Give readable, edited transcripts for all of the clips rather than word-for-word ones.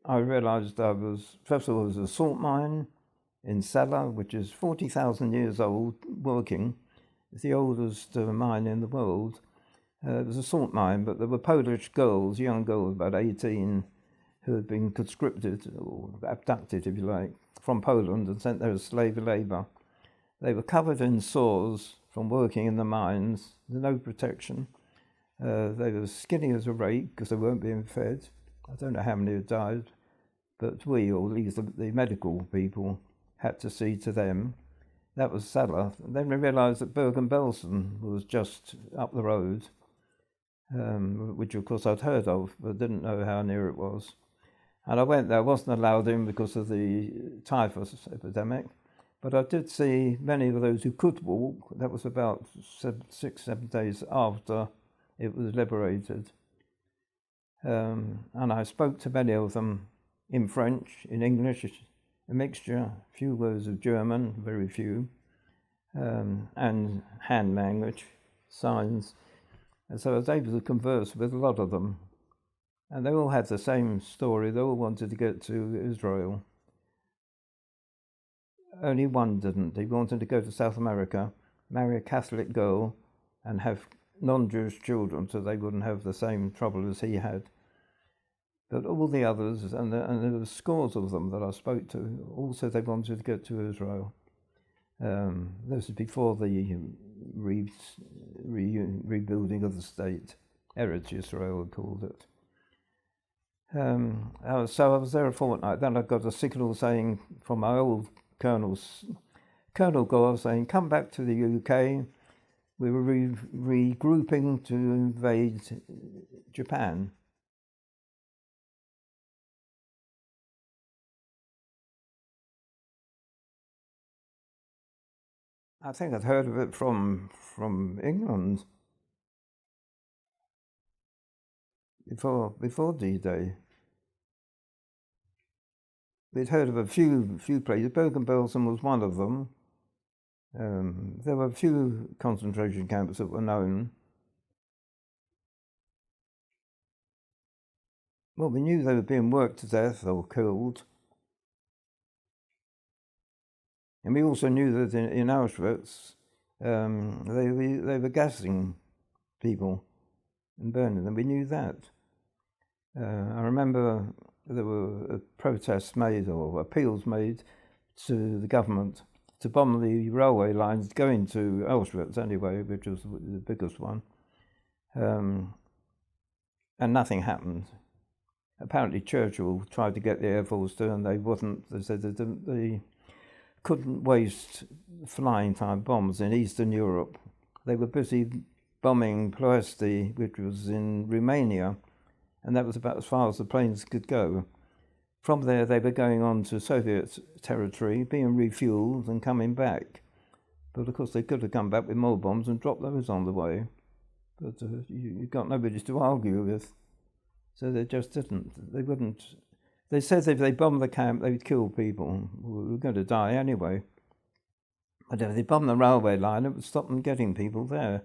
I realised first of all, there was a salt mine in Sella, which is 40,000 years old, working. It's the oldest mine in the world. It was a salt mine, but there were Polish girls, young girls, about 18, who had been conscripted, or abducted, if you like, from Poland and sent there as slave labour. They were covered in sores from working in the mines, no protection. They were skinny as a rake because they weren't being fed. I don't know how many had died, but we, or at least the medical people, had to see to them. That was Sella. Then we realised that Bergen Belsen was just up the road, which of course I'd heard of, but didn't know how near it was. And I went there. I wasn't allowed in because of the typhus epidemic, but I did see many of those who could walk. That was about 6-7 days after it was liberated. And I spoke to many of them in French, in English, a mixture, a few words of German, very few, and hand language, signs. And so I was able to converse with a lot of them. And they all had the same story. They all wanted to get to Israel. Only one didn't. He wanted to go to South America, marry a Catholic girl, and have non-Jewish children so they wouldn't have the same trouble as he had. But all the others, and there were scores of them that I spoke to, all said they wanted to get to Israel. This was before the rebuilding of the state. Eretz Israel called it. So I was there a fortnight. Then I got a signal saying from my old Colonel Gore saying, "Come back to the UK. We were regrouping to invade Japan." I think I'd heard of it from England before D-Day. We'd heard of a few places. Bergen Belsen was one of them. There were a few concentration camps that were known. Well, we knew they were being worked to death or killed. And we also knew that in Auschwitz, they were gassing people and burning them. We knew that. I remember there were protests made or appeals made to the government to bomb the railway lines going to Auschwitz anyway, which was the biggest one. And nothing happened. Apparently Churchill tried to get the Air Force to, and they wouldn't. They said they couldn't waste flying type bombs in Eastern Europe. They were busy bombing Ploesti, which was in Romania, and that was about as far as the planes could go. From there, they were going on to Soviet territory, being refueled and coming back. But of course, they could have come back with more bombs and dropped those on the way. But you got nobody to argue with. So they just didn't. They wouldn't. They said if they bombed the camp, they'd kill people. We were going to die anyway. But if they bombed the railway line, it would stop them getting people there.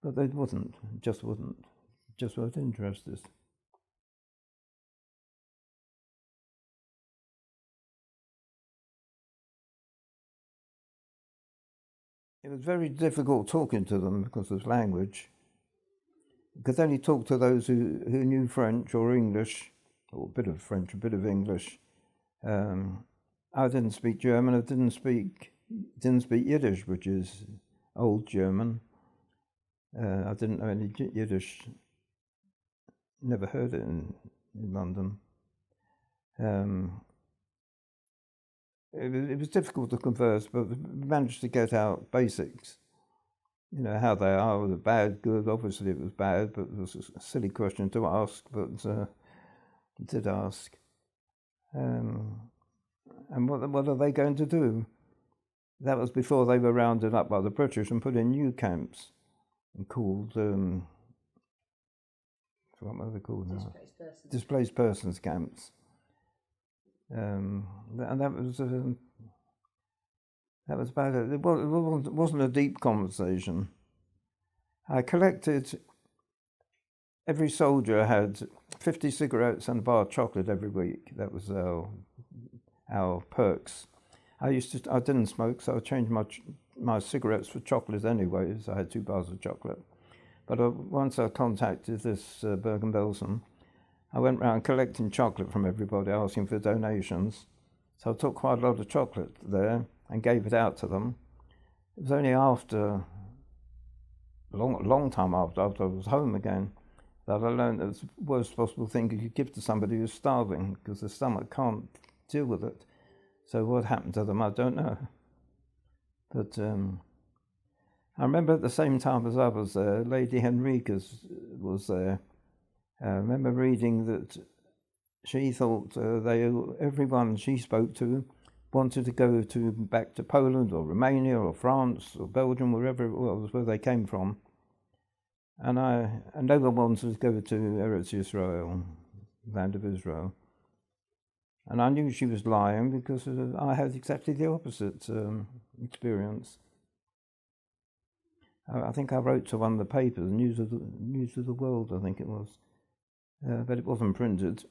But they wouldn't. Just wouldn't. Just weren't interested. It was very difficult talking to them because of language. You could only talk to those who knew French or English, or a bit of French, a bit of English. I didn't speak German. I didn't speak Yiddish, which is old German. I didn't know any Yiddish. Never heard it in London. It was difficult to converse, but we managed to get out basics. You know, how they are, was it bad, good? Obviously it was bad, but it was a silly question to ask, but I did ask. And what are they going to do? That was before they were rounded up by the British and put in new camps and called, what were they called now? Displaced persons camps. And that was about it. It wasn't a deep conversation. I collected every soldier had 50 cigarettes and a bar of chocolate every week. That was our perks. I didn't smoke, so I changed my cigarettes for chocolate anyways. I had 2 bars of chocolate. But once I contacted this Bergen Belsen, I went around collecting chocolate from everybody, asking for donations. So I took quite a lot of chocolate there and gave it out to them. It was only after, a long time after I was home again, that I learned that the worst possible thing you could give to somebody who's starving, because the stomach can't deal with it. So what happened to them, I don't know. But I remember at the same time as I was there, Lady Henriques was there. I remember reading that she thought everyone she spoke to wanted to go back to Poland or Romania or France or Belgium, wherever it was, where they came from. And no one wanted to go to Eretz Yisrael, land of Israel. And I knew she was lying because I had exactly the opposite experience. I think I wrote to one of the papers, News of the World, I think it was, but it wasn't printed.